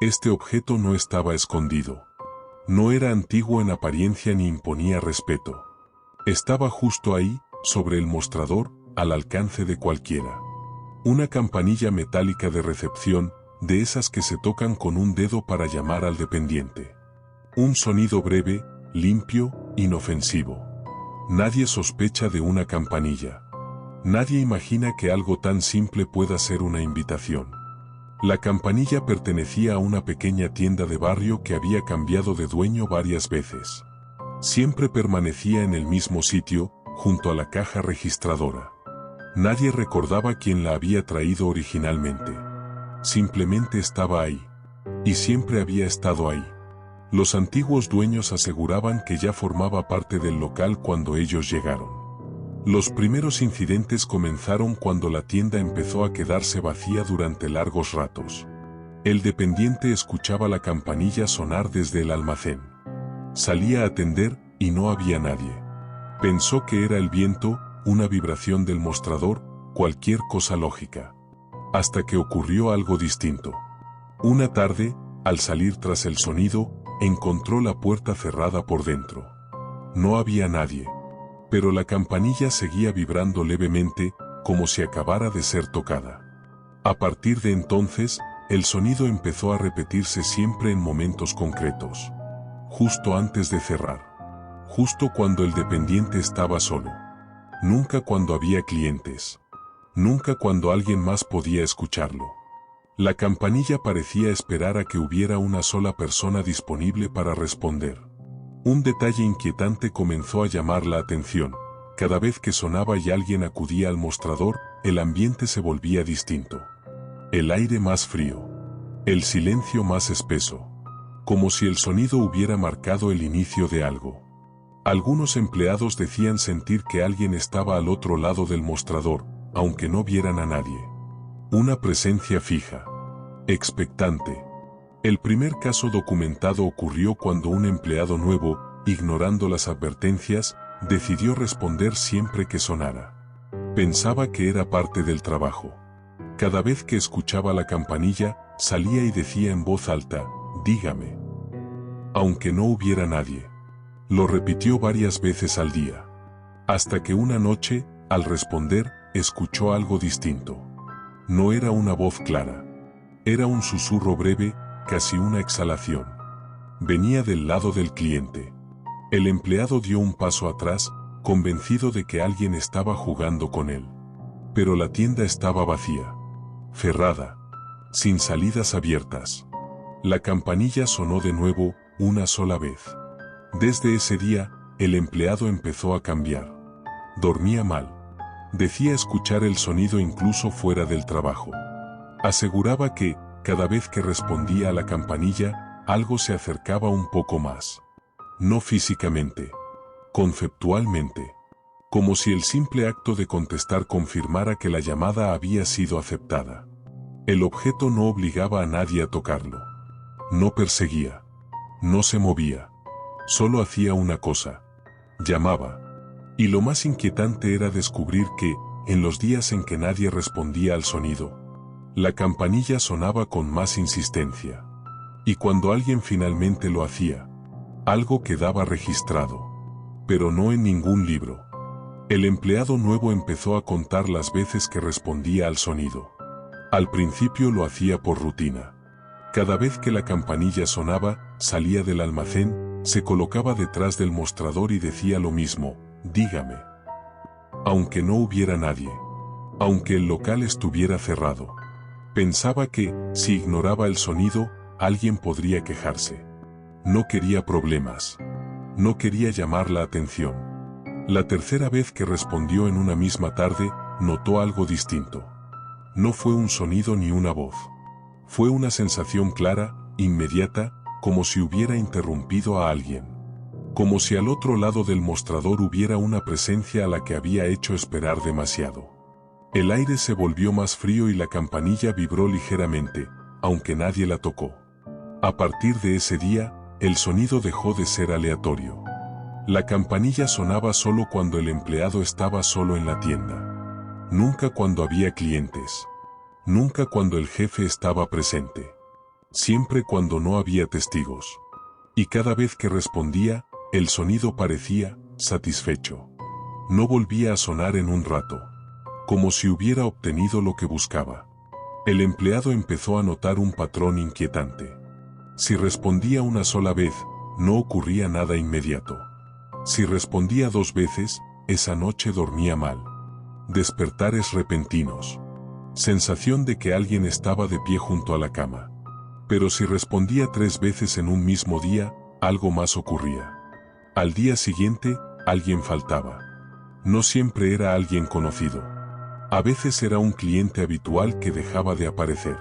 Este objeto no estaba escondido. No era antiguo en apariencia ni imponía respeto. Estaba justo ahí, sobre el mostrador, al alcance de cualquiera. Una campanilla metálica de recepción, de esas que se tocan con un dedo para llamar al dependiente. Un sonido breve, limpio, inofensivo. Nadie sospecha de una campanilla. Nadie imagina que algo tan simple pueda ser una invitación. La campanilla pertenecía a una pequeña tienda de barrio que había cambiado de dueño varias veces. Siempre permanecía en el mismo sitio, junto a la caja registradora. Nadie recordaba quién la había traído originalmente. Simplemente estaba ahí. Y siempre había estado ahí. Los antiguos dueños aseguraban que ya formaba parte del local cuando ellos llegaron. Los primeros incidentes comenzaron cuando la tienda empezó a quedarse vacía durante largos ratos. El dependiente escuchaba la campanilla sonar desde el almacén. Salía a atender y no había nadie. Pensó que era el viento, una vibración del mostrador, cualquier cosa lógica. Hasta que ocurrió algo distinto. Una tarde, al salir tras el sonido, encontró la puerta cerrada por dentro. No había nadie. Pero la campanilla seguía vibrando levemente, como si acabara de ser tocada. A partir de entonces, el sonido empezó a repetirse siempre en momentos concretos. Justo antes de cerrar. Justo cuando el dependiente estaba solo. Nunca cuando había clientes. Nunca cuando alguien más podía escucharlo. La campanilla parecía esperar a que hubiera una sola persona disponible para responder. Un detalle inquietante comenzó a llamar la atención. Cada vez que sonaba y alguien acudía al mostrador, el ambiente se volvía distinto. El aire más frío. El silencio más espeso. Como si el sonido hubiera marcado el inicio de algo. Algunos empleados decían sentir que alguien estaba al otro lado del mostrador, aunque no vieran a nadie. Una presencia fija. Expectante. El primer caso documentado ocurrió cuando un empleado nuevo, ignorando las advertencias, decidió responder siempre que sonara. Pensaba que era parte del trabajo. Cada vez que escuchaba la campanilla, salía y decía en voz alta, «Dígame». Aunque no hubiera nadie. Lo repitió varias veces al día. Hasta que una noche, al responder, escuchó algo distinto. No era una voz clara. Era un susurro breve, casi una exhalación. Venía del lado del cliente. El empleado dio un paso atrás, convencido de que alguien estaba jugando con él. Pero la tienda estaba vacía. Cerrada. Sin salidas abiertas. La campanilla sonó de nuevo, una sola vez. Desde ese día, el empleado empezó a cambiar. Dormía mal. Decía escuchar el sonido incluso fuera del trabajo. Aseguraba que, cada vez que respondía a la campanilla, algo se acercaba un poco más. No físicamente. Conceptualmente. Como si el simple acto de contestar confirmara que la llamada había sido aceptada. El objeto no obligaba a nadie a tocarlo. No perseguía. No se movía. Solo hacía una cosa. Llamaba. Y lo más inquietante era descubrir que, en los días en que nadie respondía al sonido, la campanilla sonaba con más insistencia. Y cuando alguien finalmente lo hacía, algo quedaba registrado. Pero no en ningún libro. El empleado nuevo empezó a contar las veces que respondía al sonido. Al principio lo hacía por rutina. Cada vez que la campanilla sonaba, salía del almacén, se colocaba detrás del mostrador y decía lo mismo, «Dígame». Aunque no hubiera nadie. Aunque el local estuviera cerrado. Pensaba que, si ignoraba el sonido, alguien podría quejarse. No quería problemas. No quería llamar la atención. La tercera vez que respondió en una misma tarde, notó algo distinto. No fue un sonido ni una voz. Fue una sensación clara, inmediata, como si hubiera interrumpido a alguien. Como si al otro lado del mostrador hubiera una presencia a la que había hecho esperar demasiado. El aire se volvió más frío y la campanilla vibró ligeramente, aunque nadie la tocó. A partir de ese día, el sonido dejó de ser aleatorio. La campanilla sonaba solo cuando el empleado estaba solo en la tienda. Nunca cuando había clientes. Nunca cuando el jefe estaba presente. siempre cuando no había testigos. Y cada vez que respondía, el sonido parecía satisfecho. No volvía a sonar en un rato, como si hubiera obtenido lo que buscaba. El empleado empezó a notar un patrón inquietante. Si respondía una sola vez, no ocurría nada inmediato. Si respondía 2 veces, esa noche dormía mal. Despertares repentinos. Sensación de que alguien estaba de pie junto a la cama. Pero si respondía 3 veces en un mismo día, algo más ocurría. Al día siguiente, alguien faltaba. No siempre era alguien conocido. A veces era un cliente habitual que dejaba de aparecer.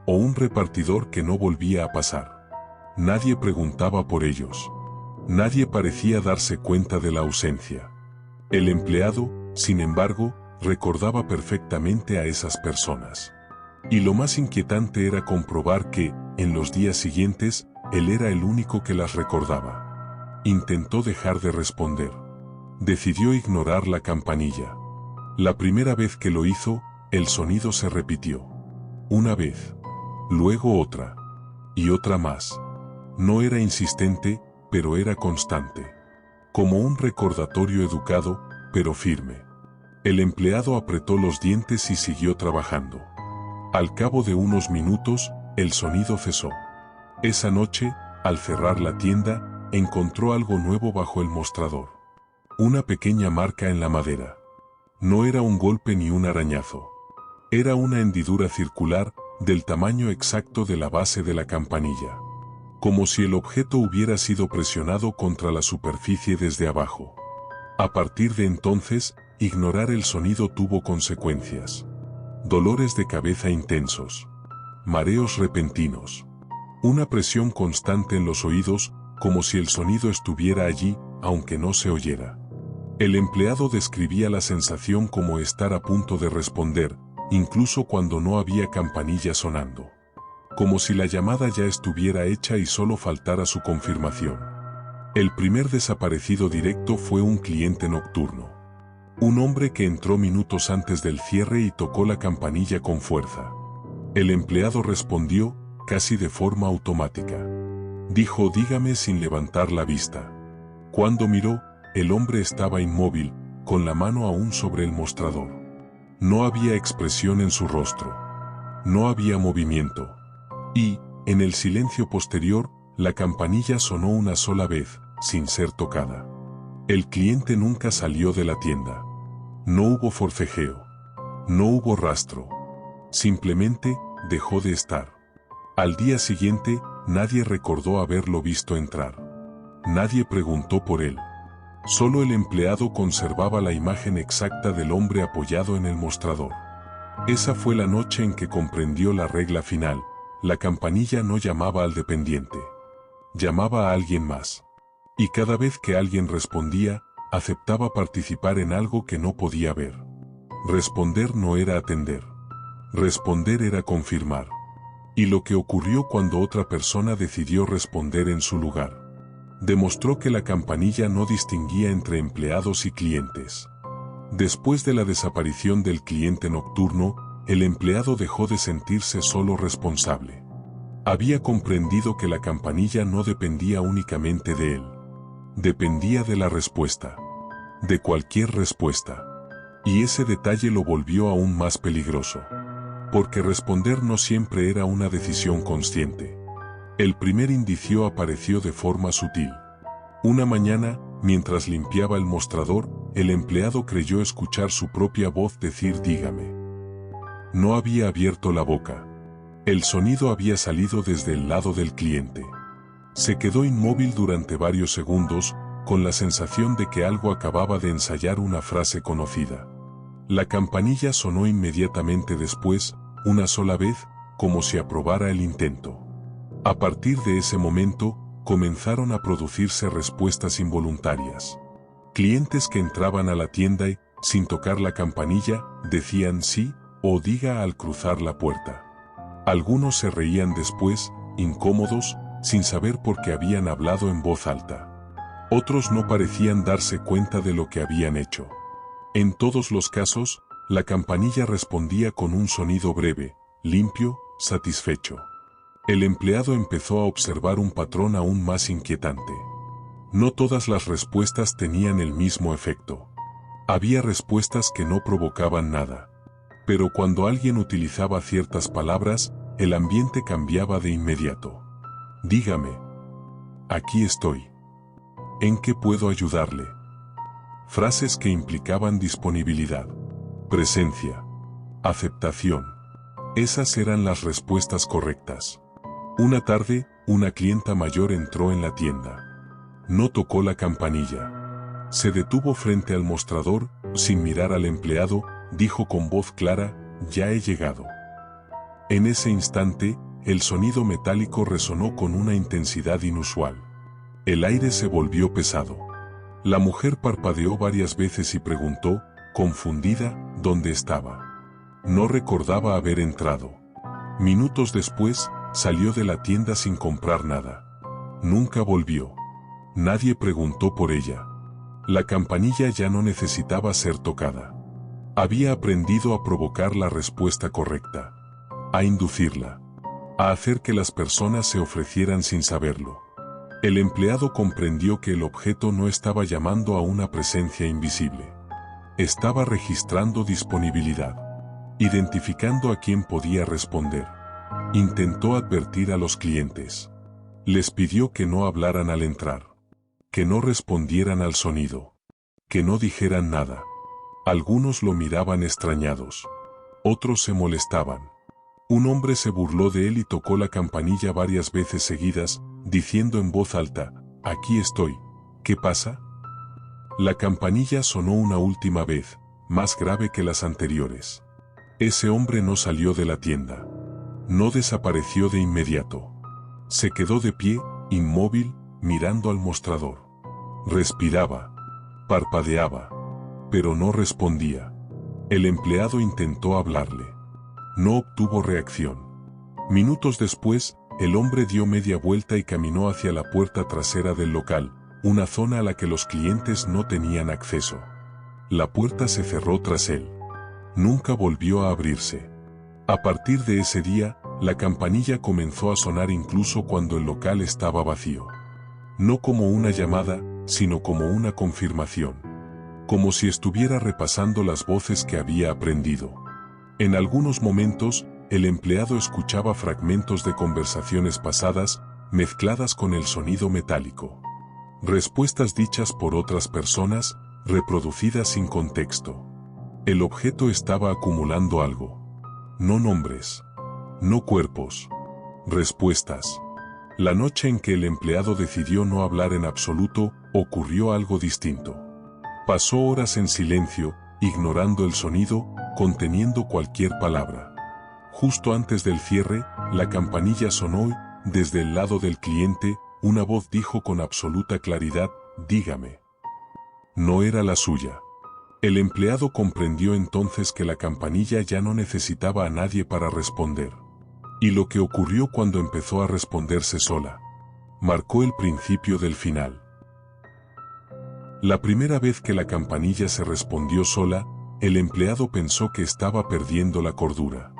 O un repartidor que no volvía a pasar. Nadie preguntaba por ellos. Nadie parecía darse cuenta de la ausencia. El empleado, sin embargo, recordaba perfectamente a esas personas. Y lo más inquietante era comprobar que, en los días siguientes, él era el único que las recordaba. Intentó dejar de responder. Decidió ignorar la campanilla. La primera vez que lo hizo, el sonido se repitió. Una vez. Luego otra. Y otra más. No era insistente, pero era constante. Como un recordatorio educado, pero firme. El empleado apretó los dientes y siguió trabajando. Al cabo de unos minutos, el sonido cesó. Esa noche, al cerrar la tienda, encontró algo nuevo bajo el mostrador. Una pequeña marca en la madera. No era un golpe ni un arañazo. Era una hendidura circular, del tamaño exacto de la base de la campanilla. Como si el objeto hubiera sido presionado contra la superficie desde abajo. A partir de entonces, ignorar el sonido tuvo consecuencias. Dolores de cabeza intensos. Mareos repentinos. Una presión constante en los oídos, como si el sonido estuviera allí, aunque no se oyera. El empleado describía la sensación como estar a punto de responder, incluso cuando no había campanilla sonando. Como si la llamada ya estuviera hecha y solo faltara su confirmación. El primer desaparecido directo fue un cliente nocturno. Un hombre que entró minutos antes del cierre y tocó la campanilla con fuerza. El empleado respondió, casi de forma automática. Dijo dígame sin levantar la vista. Cuando miró, el hombre estaba inmóvil, con la mano aún sobre el mostrador. No había expresión en su rostro. No había movimiento. Y, en el silencio posterior, la campanilla sonó una sola vez, sin ser tocada. El cliente nunca salió de la tienda. No hubo forcejeo. No hubo rastro. Simplemente, dejó de estar. Al día siguiente, nadie recordó haberlo visto entrar. Nadie preguntó por él. Solo el empleado conservaba la imagen exacta del hombre apoyado en el mostrador. Esa fue la noche en que comprendió la regla final. La campanilla no llamaba al dependiente. Llamaba a alguien más. Y cada vez que alguien respondía, aceptaba participar en algo que no podía ver. Responder no era atender. Responder era confirmar. Y lo que ocurrió cuando otra persona decidió responder en su lugar. Demostró que la campanilla no distinguía entre empleados y clientes. Después de la desaparición del cliente nocturno, el empleado dejó de sentirse solo responsable. Había comprendido que la campanilla no dependía únicamente de él. Dependía de la respuesta. De cualquier respuesta. Y ese detalle lo volvió aún más peligroso. Porque responder no siempre era una decisión consciente. El primer indicio apareció de forma sutil. Una mañana, mientras limpiaba el mostrador, el empleado creyó escuchar su propia voz decir dígame. No había abierto la boca. El sonido había salido desde el lado del cliente. Se quedó inmóvil durante varios segundos, con la sensación de que algo acababa de ensayar una frase conocida. La campanilla sonó inmediatamente después, una sola vez, como si aprobara el intento. A partir de ese momento, comenzaron a producirse respuestas involuntarias. Clientes que entraban a la tienda y, sin tocar la campanilla, decían sí o diga al cruzar la puerta. Algunos se reían después, incómodos, sin saber por qué habían hablado en voz alta. Otros no parecían darse cuenta de lo que habían hecho. En todos los casos, la campanilla respondía con un sonido breve, limpio, satisfecho. El empleado empezó a observar un patrón aún más inquietante. No todas las respuestas tenían el mismo efecto. Había respuestas que no provocaban nada. Pero cuando alguien utilizaba ciertas palabras, el ambiente cambiaba de inmediato. Dígame. Aquí estoy. ¿En qué puedo ayudarle? Frases que implicaban disponibilidad, presencia, aceptación. Esas eran las respuestas correctas. Una tarde, una clienta mayor entró en la tienda. No tocó la campanilla. Se detuvo frente al mostrador, sin mirar al empleado, dijo con voz clara, «Ya he llegado». En ese instante, el sonido metálico resonó con una intensidad inusual. El aire se volvió pesado. La mujer parpadeó varias veces y preguntó, confundida, dónde estaba. No recordaba haber entrado. Minutos después, salió de la tienda sin comprar nada. Nunca volvió. Nadie preguntó por ella. La campanilla ya no necesitaba ser tocada. Había aprendido a provocar la respuesta correcta, a inducirla, a hacer que las personas se ofrecieran sin saberlo. El empleado comprendió que el objeto no estaba llamando a una presencia invisible. Estaba registrando disponibilidad, identificando a quién podía responder. Intentó advertir a los clientes. Les pidió que no hablaran al entrar, que no respondieran al sonido, que no dijeran nada. Algunos lo miraban extrañados. Otros se molestaban. Un hombre se burló de él y tocó la campanilla varias veces seguidas, diciendo en voz alta, «Aquí estoy, ¿qué pasa?». La campanilla sonó una última vez, más grave que las anteriores. Ese hombre no salió de la tienda. No desapareció de inmediato. Se quedó de pie, inmóvil, mirando al mostrador. Respiraba. Parpadeaba. Pero no respondía. El empleado intentó hablarle. No obtuvo reacción. Minutos después, el hombre dio media vuelta y caminó hacia la puerta trasera del local, una zona a la que los clientes no tenían acceso. La puerta se cerró tras él. Nunca volvió a abrirse. A partir de ese día, la campanilla comenzó a sonar incluso cuando el local estaba vacío. No como una llamada, sino como una confirmación. Como si estuviera repasando las voces que había aprendido. En algunos momentos, el empleado escuchaba fragmentos de conversaciones pasadas, mezcladas con el sonido metálico. Respuestas dichas por otras personas, reproducidas sin contexto. El objeto estaba acumulando algo. No nombres. No cuerpos. Respuestas. La noche en que el empleado decidió no hablar en absoluto, ocurrió algo distinto. Pasó horas en silencio, ignorando el sonido, conteniendo cualquier palabra. Justo antes del cierre, la campanilla sonó y, desde el lado del cliente, una voz dijo con absoluta claridad, «Dígame». No era la suya. El empleado comprendió entonces que la campanilla ya no necesitaba a nadie para responder. Y lo que ocurrió cuando empezó a responderse sola, marcó el principio del final. La primera vez que la campanilla se respondió sola, el empleado pensó que estaba perdiendo la cordura.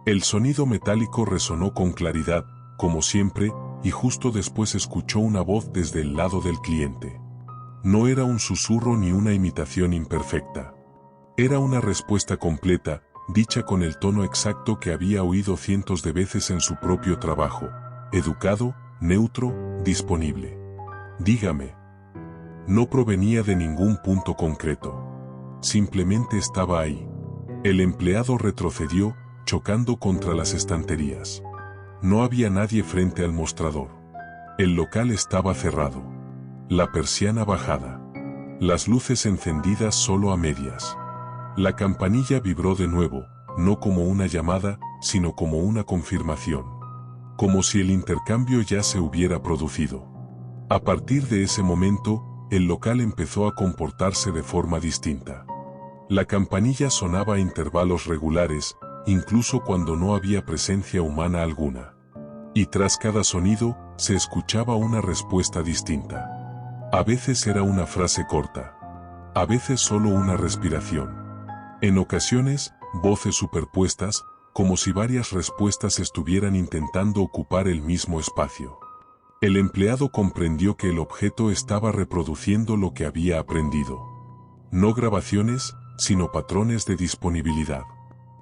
El sonido metálico resonó con claridad, como siempre, y justo después escuchó una voz desde el lado del cliente. No era un susurro ni una imitación imperfecta. Era una respuesta completa, dicha con el tono exacto que había oído cientos de veces en su propio trabajo: educado, neutro, disponible. «Dígame». No provenía de ningún punto concreto. Simplemente estaba ahí. El empleado retrocedió, chocando contra las estanterías. No había nadie frente al mostrador. El local estaba cerrado. La persiana bajada. Las luces encendidas solo a medias. La campanilla vibró de nuevo, no como una llamada, sino como una confirmación. Como si el intercambio ya se hubiera producido. A partir de ese momento, el local empezó a comportarse de forma distinta. La campanilla sonaba a intervalos regulares, incluso cuando no había presencia humana alguna. Y tras cada sonido, se escuchaba una respuesta distinta. A veces era una frase corta. A veces solo una respiración. En ocasiones, voces superpuestas, como si varias respuestas estuvieran intentando ocupar el mismo espacio. El empleado comprendió que el objeto estaba reproduciendo lo que había aprendido. No grabaciones, sino patrones de disponibilidad.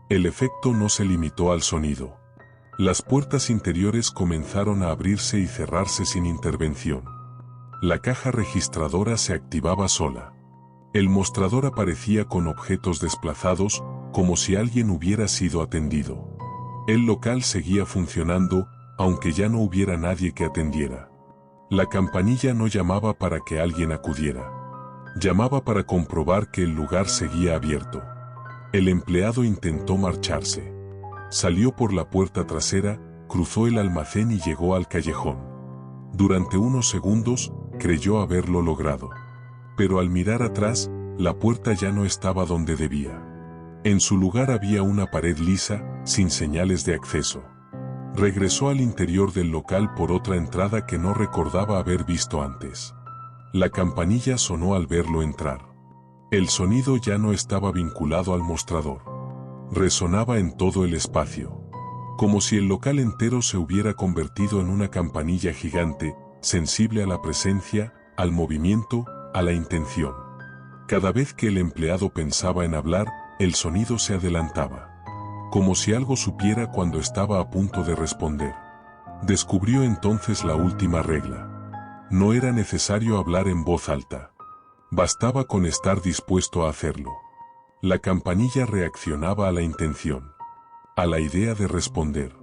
El efecto no se limitó al sonido. Las puertas interiores comenzaron a abrirse y cerrarse sin intervención. La caja registradora se activaba sola. El mostrador aparecía con objetos desplazados, como si alguien hubiera sido atendido. El local seguía funcionando, aunque ya no hubiera nadie que atendiera. La campanilla no llamaba para que alguien acudiera. Llamaba para comprobar que el lugar seguía abierto. El empleado intentó marcharse. Salió por la puerta trasera, cruzó el almacén y llegó al callejón. Durante unos segundos, creyó haberlo logrado. Pero al mirar atrás, la puerta ya no estaba donde debía. En su lugar había una pared lisa, sin señales de acceso. Regresó al interior del local por otra entrada que no recordaba haber visto antes. La campanilla sonó al verlo entrar. El sonido ya no estaba vinculado al mostrador. Resonaba en todo el espacio. Como si el local entero se hubiera convertido en una campanilla gigante, sensible a la presencia, al movimiento, a la intención. Cada vez que el empleado pensaba en hablar, el sonido se adelantaba. Como si algo supiera cuando estaba a punto de responder. Descubrió entonces la última regla. No era necesario hablar en voz alta. Bastaba con estar dispuesto a hacerlo. La campanilla reaccionaba a la intención. A la idea de responder.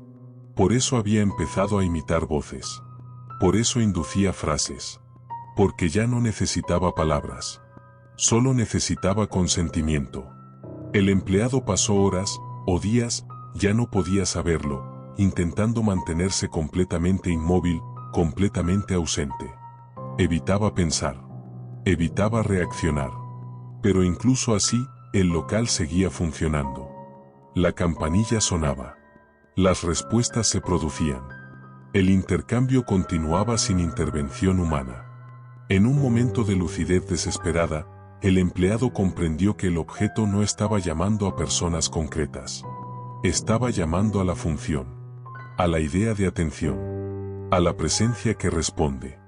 Por eso había empezado a imitar voces. Por eso inducía frases. Porque ya no necesitaba palabras. Solo necesitaba consentimiento. El empleado pasó horas, o días, ya no podía saberlo, intentando mantenerse completamente inmóvil, completamente ausente. Evitaba pensar. Evitaba reaccionar. Pero incluso así, el local seguía funcionando. La campanilla sonaba. Las respuestas se producían. El intercambio continuaba sin intervención humana. En un momento de lucidez desesperada, el empleado comprendió que el objeto no estaba llamando a personas concretas. Estaba llamando a la función. A la idea de atención. A la presencia que responde.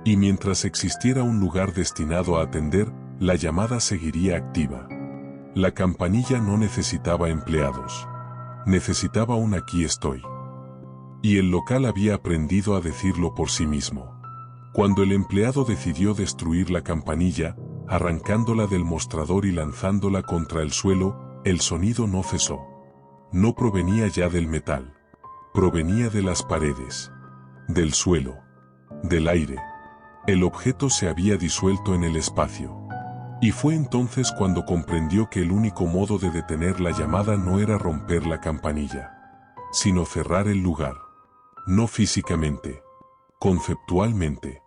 Y mientras existiera un lugar destinado a atender, la llamada seguiría activa. La campanilla no necesitaba empleados. Necesitaba un aquí estoy. Y el local había aprendido a decirlo por sí mismo. Cuando el empleado decidió destruir la campanilla, arrancándola del mostrador y lanzándola contra el suelo, el sonido no cesó. No provenía ya del metal. Provenía de las paredes. Del suelo. Del aire. El objeto se había disuelto en el espacio. Y fue entonces cuando comprendió que el único modo de detener la llamada no era romper la campanilla, sino cerrar el lugar. No físicamente. Conceptualmente.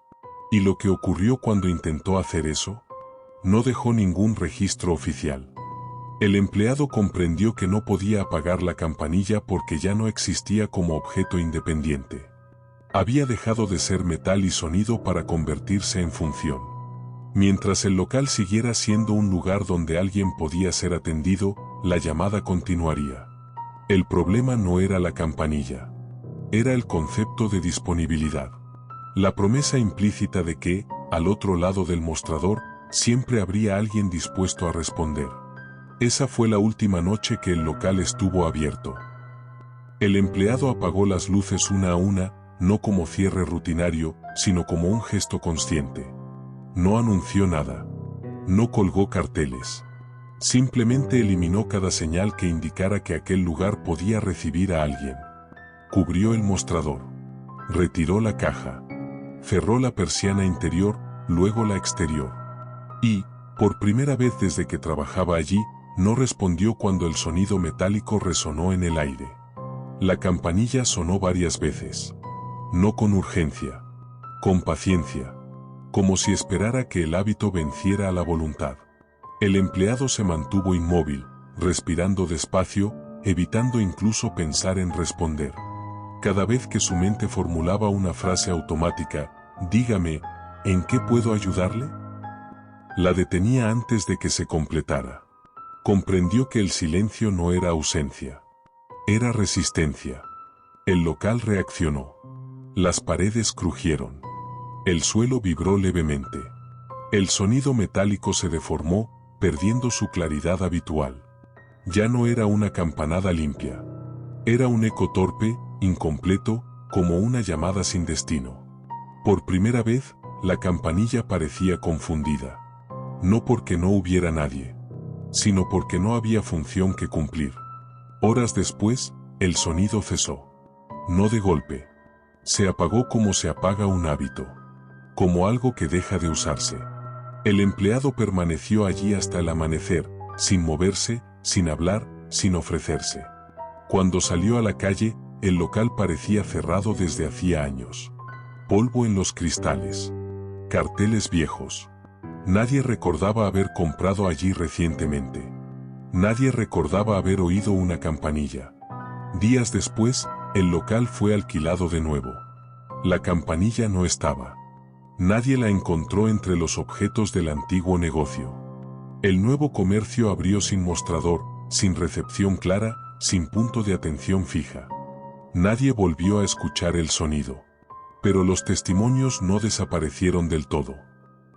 ¿Y lo que ocurrió cuando intentó hacer eso? No dejó ningún registro oficial. El empleado comprendió que no podía apagar la campanilla porque ya no existía como objeto independiente. Había dejado de ser metal y sonido para convertirse en función. Mientras el local siguiera siendo un lugar donde alguien podía ser atendido, la llamada continuaría. El problema no era la campanilla. Era el concepto de disponibilidad. La promesa implícita de que, al otro lado del mostrador, siempre habría alguien dispuesto a responder. Esa fue la última noche que el local estuvo abierto. El empleado apagó las luces una a una, no como cierre rutinario, sino como un gesto consciente. No anunció nada. No colgó carteles. Simplemente eliminó cada señal que indicara que aquel lugar podía recibir a alguien. Cubrió el mostrador. Retiró la caja. Cerró la persiana interior, luego la exterior. Y, por primera vez desde que trabajaba allí, no respondió cuando el sonido metálico resonó en el aire. La campanilla sonó varias veces. No con urgencia. Con paciencia. Como si esperara que el hábito venciera a la voluntad. El empleado se mantuvo inmóvil, respirando despacio, evitando incluso pensar en responder. Cada vez que su mente formulaba una frase automática, dígame, ¿en qué puedo ayudarle?, la detenía antes de que se completara. Comprendió que el silencio no era ausencia. Era resistencia. El local reaccionó. Las paredes crujieron. El suelo vibró levemente. El sonido metálico se deformó, perdiendo su claridad habitual. Ya no era una campanada limpia. Era un eco torpe, incompleto, como una llamada sin destino. Por primera vez, la campanilla parecía confundida. No porque no hubiera nadie, sino porque no había función que cumplir. Horas después, el sonido cesó. No de golpe. Se apagó como se apaga un hábito. Como algo que deja de usarse. El empleado permaneció allí hasta el amanecer, sin moverse, sin hablar, sin ofrecerse. Cuando salió a la calle, el local parecía cerrado desde hacía años. Polvo en los cristales. Carteles viejos. Nadie recordaba haber comprado allí recientemente. Nadie recordaba haber oído una campanilla. Días después, el local fue alquilado de nuevo. La campanilla no estaba. Nadie la encontró entre los objetos del antiguo negocio. El nuevo comercio abrió sin mostrador, sin recepción clara, sin punto de atención fija. Nadie volvió a escuchar el sonido. Pero los testimonios no desaparecieron del todo.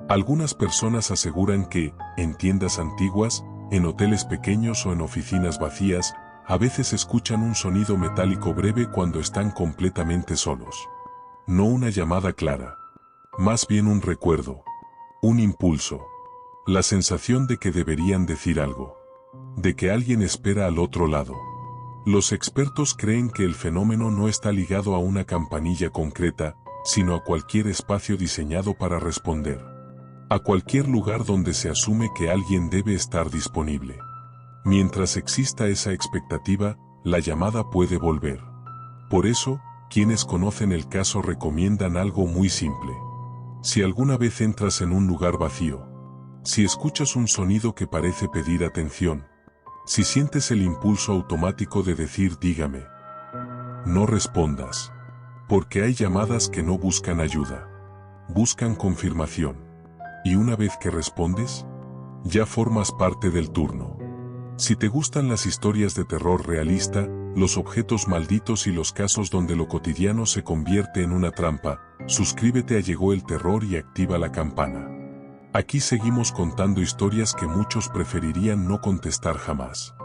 Algunas personas aseguran que, en tiendas antiguas, en hoteles pequeños o en oficinas vacías, a veces escuchan un sonido metálico breve cuando están completamente solos. No una llamada clara. Más bien un recuerdo. Un impulso. La sensación de que deberían decir algo. De que alguien espera al otro lado. Los expertos creen que el fenómeno no está ligado a una campanilla concreta, sino a cualquier espacio diseñado para responder. A cualquier lugar donde se asume que alguien debe estar disponible. Mientras exista esa expectativa, la llamada puede volver. Por eso, quienes conocen el caso recomiendan algo muy simple. Si alguna vez entras en un lugar vacío, si escuchas un sonido que parece pedir atención, si sientes el impulso automático de decir dígame, no respondas. Porque hay llamadas que no buscan ayuda. Buscan confirmación. Y una vez que respondes, ya formas parte del turno. Si te gustan las historias de terror realista, los objetos malditos y los casos donde lo cotidiano se convierte en una trampa, suscríbete a Llegó el Terror y activa la campana. Aquí seguimos contando historias que muchos preferirían no contestar jamás.